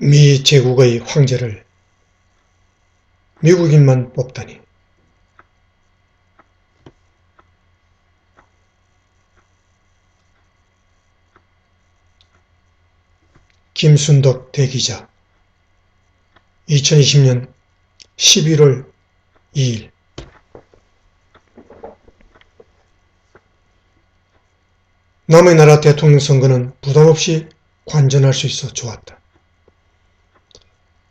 미 제국의 황제를 미국인만 뽑다니. 김순덕 대기자 2020년 11월 2일 남의 나라 대통령 선거는 부담없이 관전할 수 있어 좋았다.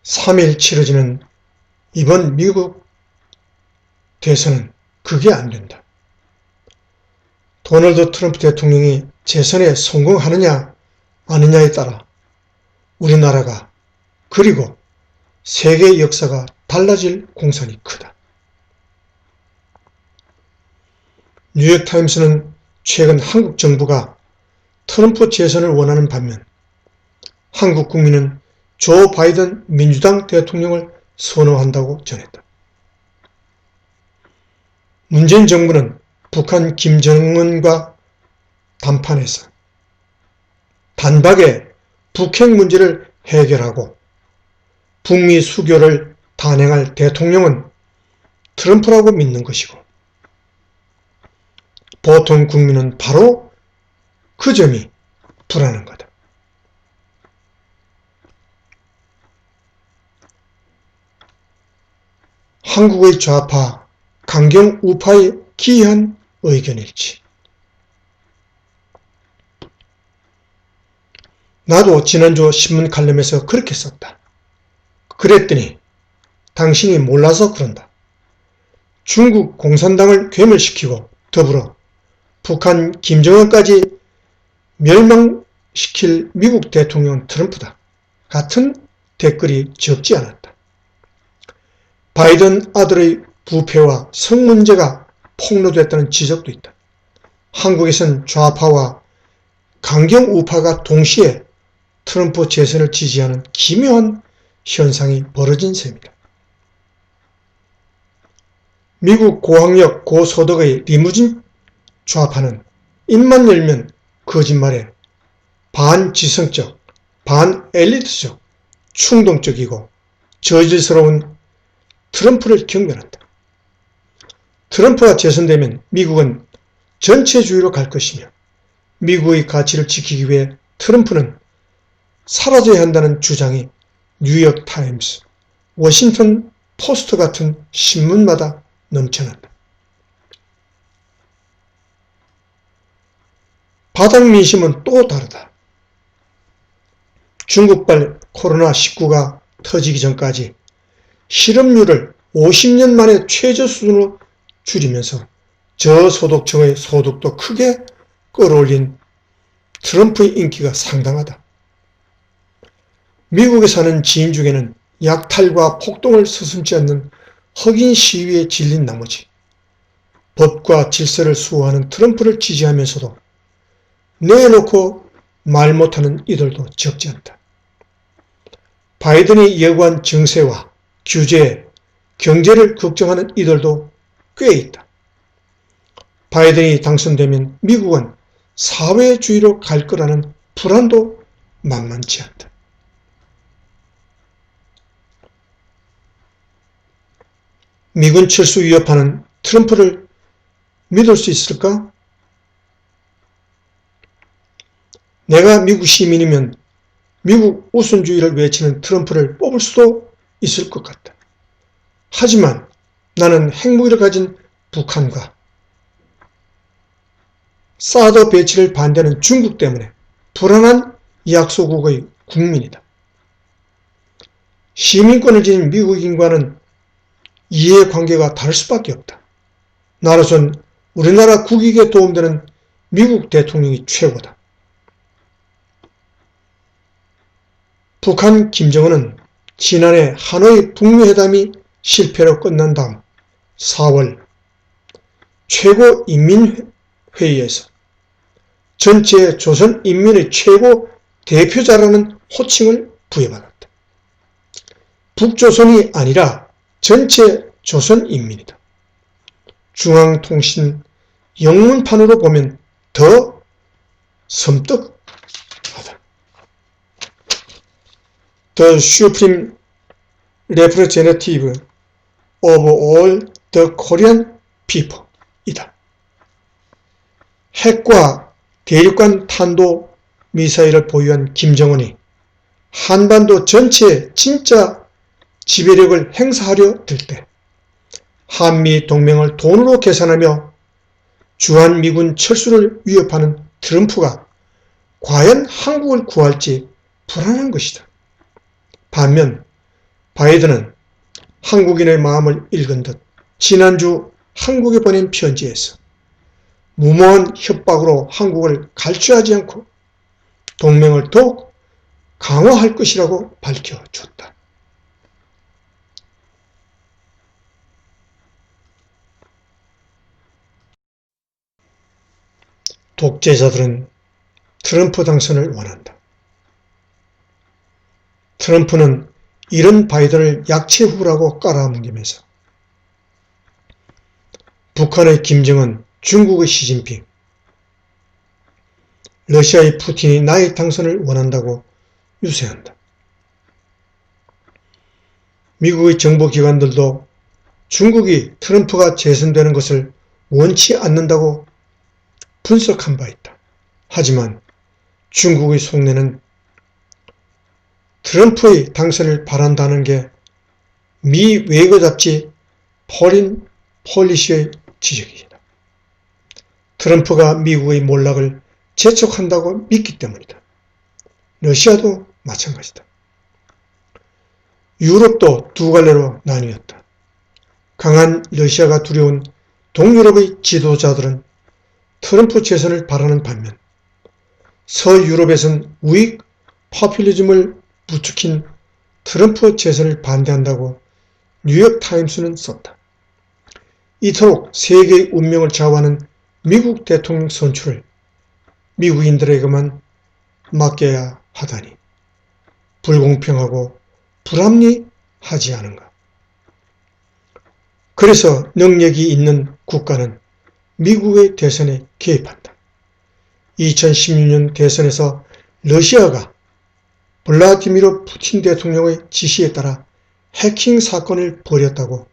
3일 치러지는 이번 미국 대선은 그게 안 된다. 도널드 트럼프 대통령이 재선에 성공하느냐 아느냐에 따라 우리나라가 그리고 세계 역사가 달라질 공산이 크다. 뉴욕타임스는 최근 한국 정부가 트럼프 재선을 원하는 반면 한국 국민은 조 바이든 민주당 대통령을 선호한다고 전했다. 문재인 정부는 북한 김정은과 담판에서 단박에 북핵 문제를 해결하고 북미 수교를 단행할 대통령은 트럼프라고 믿는 것이고 보통 국민은 바로 그 점이 불안한 거다. 한국의 좌파, 강경 우파의 기이한 의견일지. 나도 지난주 신문 칼럼에서 그렇게 썼다. 그랬더니 당신이 몰라서 그런다. 중국 공산당을 괴멸시키고 더불어 북한 김정은까지 멸망시킬 미국 대통령은 트럼프다. 같은 댓글이 적지 않았다. 바이든 아들의 부패와 성 문제가 폭로됐다는 지적도 있다. 한국에선 좌파와 강경 우파가 동시에 트럼프 재선을 지지하는 기묘한 현상이 벌어진 셈이다. 미국 고학력 고소득의 리무진 좌파는 입만 열면 거짓말에 반지성적, 반엘리트적, 충동적이고 저질스러운 트럼프를 경멸한다. 트럼프가 재선되면 미국은 전체주의로 갈 것이며 미국의 가치를 지키기 위해 트럼프는 사라져야 한다는 주장이 뉴욕타임스, 워싱턴 포스트 같은 신문마다 넘쳐난다. 바닥 민심은 또 다르다. 중국발 코로나19가 터지기 전까지 실업률을 50년 만에 최저 수준으로 줄이면서 저소득층의 소득도 크게 끌어올린 트럼프의 인기가 상당하다. 미국에 사는 지인 중에는 약탈과 폭동을 서슴지 않는 흑인 시위에 질린 나머지 법과 질서를 수호하는 트럼프를 지지하면서도 내놓고 말 못하는 이들도 적지 않다. 바이든이 예고한 정세와 규제, 경제를 걱정하는 이들도 꽤 있다. 바이든이 당선되면 미국은 사회주의로 갈 거라는 불안도 만만치 않다. 미군 철수 위협하는 트럼프를 믿을 수 있을까? 내가 미국 시민이면 미국 우선주의를 외치는 트럼프를 뽑을 수도 있을 것 같다. 하지만 나는 핵무기를 가진 북한과 사드 배치를 반대하는 중국 때문에 불안한 약소국의 국민이다. 시민권을 지닌 미국인과는 이해관계가 다를 수밖에 없다. 나로선 우리나라 국익에 도움되는 미국 대통령이 최고다. 북한 김정은은 지난해 하노이 북미회담이 실패로 끝난 다음 4월 최고인민회의에서 전체 조선인민의 최고 대표자라는 호칭을 부여받았다. 북조선이 아니라 전체 조선인민이다. 중앙통신 영문판으로 보면 더 섬뜩하다. The Supreme Representative of all the Korean people 이다. 핵과 대륙간 탄도 미사일을 보유한 김정은이 한반도 전체에 진짜 지배력을 행사하려 들 때 한미 동맹을 돈으로 계산하며 주한미군 철수를 위협하는 트럼프가 과연 한국을 구할지 불안한 것이다. 반면 바이든은 한국인의 마음을 읽은 듯 지난주 한국에 보낸 편지에서 무모한 협박으로 한국을 갈취하지 않고 동맹을 더욱 강화할 것이라고 밝혀줬다. 독재자들은 트럼프 당선을 원한다. 트럼프는 이런 바이든을 약체 후보라고 깔아뭉개면서 북한의 김정은, 중국의 시진핑, 러시아의 푸틴이 나의 당선을 원한다고 유세한다. 미국의 정보기관들도 중국이 트럼프가 재선되는 것을 원치 않는다고 분석한 바 있다. 하지만 중국의 속내는 트럼프의 당선을 바란다는 게 미 외교 잡지 포린 폴리시의 지적이다. 트럼프가 미국의 몰락을 재촉한다고 믿기 때문이다. 러시아도 마찬가지다. 유럽도 두 갈래로 나뉘었다. 강한 러시아가 두려운 동유럽의 지도자들은 트럼프 재선을 바라는 반면 서유럽에선 우익 포퓰리즘을 부추긴 트럼프 재선을 반대한다고 뉴욕타임스는 썼다. 이토록 세계의 운명을 좌우하는 미국 대통령 선출을 미국인들에게만 맡겨야 하다니 불공평하고 불합리하지 않은가. 그래서 능력이 있는 국가는 미국의 대선에 개입한다. 2016년 대선에서 러시아가 블라디미르 푸틴 대통령의 지시에 따라 해킹 사건을 벌였다고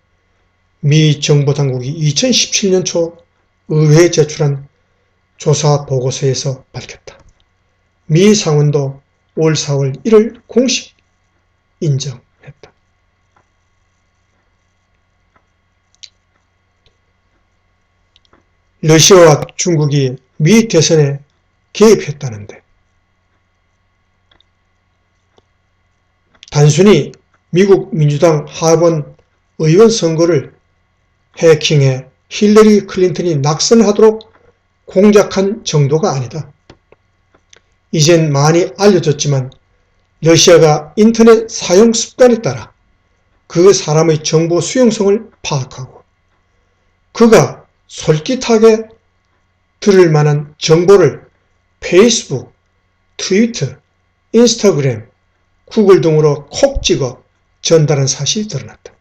미 정보당국이 2017년 초 의회에 제출한 조사 보고서에서 밝혔다. 미 상원도 올 4월 1일 공식 인정했다. 러시아와 중국이 미 대선에 개입했다는데 단순히 미국 민주당 하원 의원 선거를 해킹해 힐러리 클린턴이 낙선하도록 공작한 정도가 아니다. 이젠 많이 알려졌지만 러시아가 인터넷 사용 습관에 따라 그 사람의 정보 수용성을 파악하고 그가 솔깃하게 들을 만한 정보를 페이스북, 트위터, 인스타그램, 구글 등으로 콕 찍어 전달한 사실이 드러났다.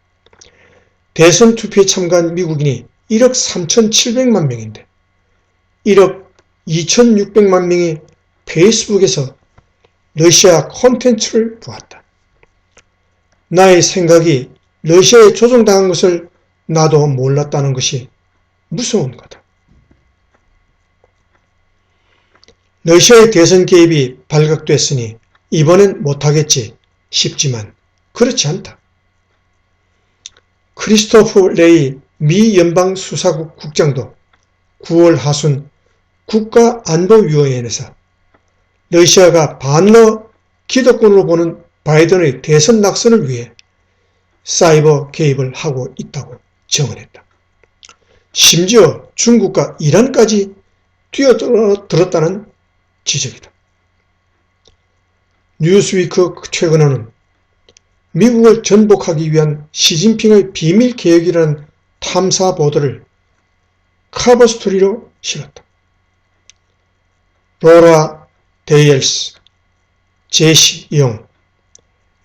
대선 투표에 참가한 미국인이 1억 3,700만 명인데 1억 2,600만 명이 페이스북에서 러시아 콘텐츠를 보았다. 나의 생각이 러시아에 조종당한 것을 나도 몰랐다는 것이 무서운 거다. 러시아의 대선 개입이 발각됐으니 이번엔 못하겠지 싶지만 그렇지 않다. 크리스토프 레이 미 연방수사국 국장도 9월 하순 국가안보위원회에서 러시아가 반러 기득권으로 보는 바이든의 대선 낙선을 위해 사이버 개입을 하고 있다고 증언했다. 심지어 중국과 이란까지 뛰어들었다는 지적이다. 뉴스위크 최근에는 미국을 전복하기 위한 시진핑의 비밀 계획이라는 탐사 보도를 커버 스토리로 실었다. 로라 데이엘스, 제시 영,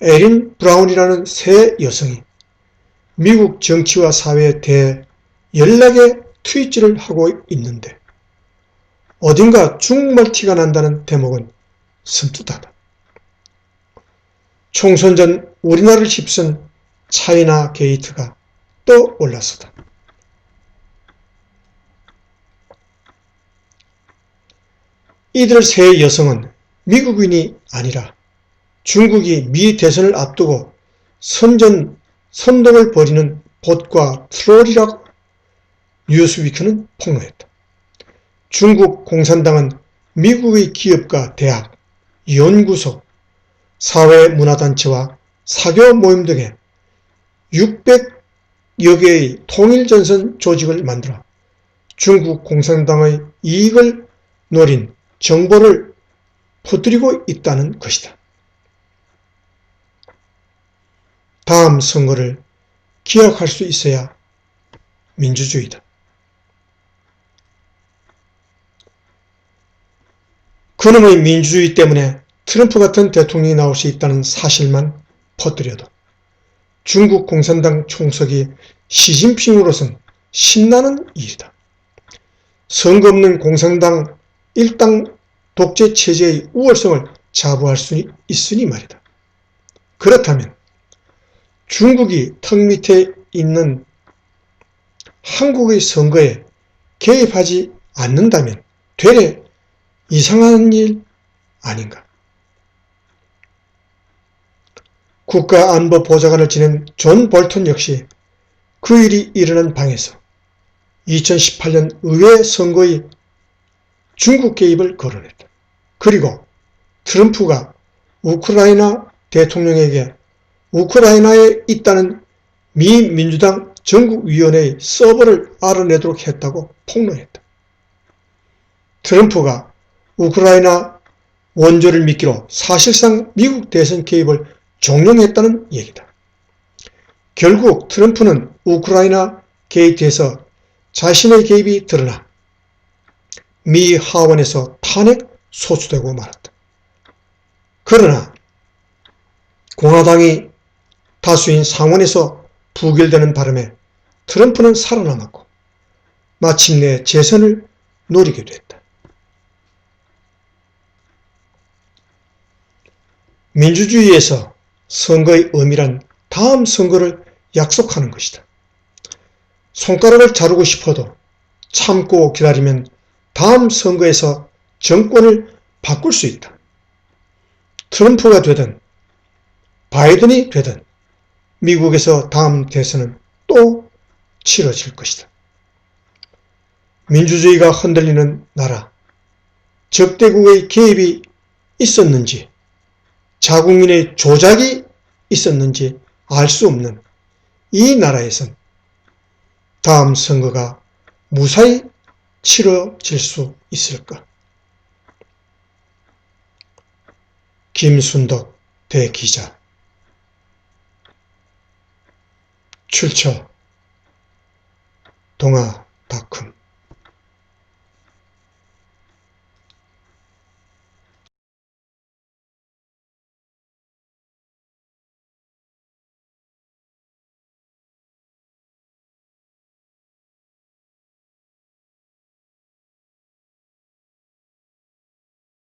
에린 브라운이라는 세 여성이 미국 정치와 사회에 대해 연락의 트윗질을 하고 있는데 어딘가 중국말 티가 난다는 대목은 섬뜩하다. 총선 전 우리나라를 휩쓴 차이나 게이트가 떠올랐었다. 이들 세 여성은 미국인이 아니라 중국이 미 대선을 앞두고 선동을 벌이는 봇과 트롤이라고 뉴스위크는 폭로했다. 중국 공산당은 미국의 기업과 대학, 연구소, 사회문화단체와 사교 모임 등의 600여 개의 통일전선 조직을 만들어 중국 공산당의 이익을 노린 정보를 퍼뜨리고 있다는 것이다. 다음 선거를 기약할 수 있어야 민주주의다. 그놈의 민주주의 때문에 트럼프 같은 대통령이 나올 수 있다는 사실만 퍼뜨려도 중국 공산당 총석이 시진핑으로선 신나는 일이다. 선거 없는 공산당 일당 독재 체제의 우월성을 자부할 수 있으니 말이다. 그렇다면 중국이 턱 밑에 있는 한국의 선거에 개입하지 않는다면 되레 이상한 일 아닌가. 국가안보보좌관을 지낸 존 볼턴 역시 그 일이 일어난 방에서 2018년 의회 선거의 중국 개입을 거론했다. 그리고 트럼프가 우크라이나 대통령에게 우크라이나에 있다는 미 민주당 전국위원회의 서버를 알아내도록 했다고 폭로했다. 트럼프가 우크라이나 원조를 미끼로 사실상 미국 대선 개입을 종용했다는 얘기다. 결국 트럼프는 우크라이나 게이트에서 자신의 개입이 드러나 미 하원에서 탄핵 소추되고 말았다. 그러나 공화당이 다수인 상원에서 부결되는 바람에 트럼프는 살아남았고 마침내 재선을 노리게 됐다. 민주주의에서 선거의 의미란 다음 선거를 약속하는 것이다. 손가락을 자르고 싶어도 참고 기다리면 다음 선거에서 정권을 바꿀 수 있다. 트럼프가 되든 바이든이 되든 미국에서 다음 대선은 또 치러질 것이다. 민주주의가 흔들리는 나라, 적대국의 개입이 있었는지 자국민의 조작이 있었는지 알 수 없는 이 나라에선 다음 선거가 무사히 치러질 수 있을까? 김순덕 대기자. 출처 동아닷컴.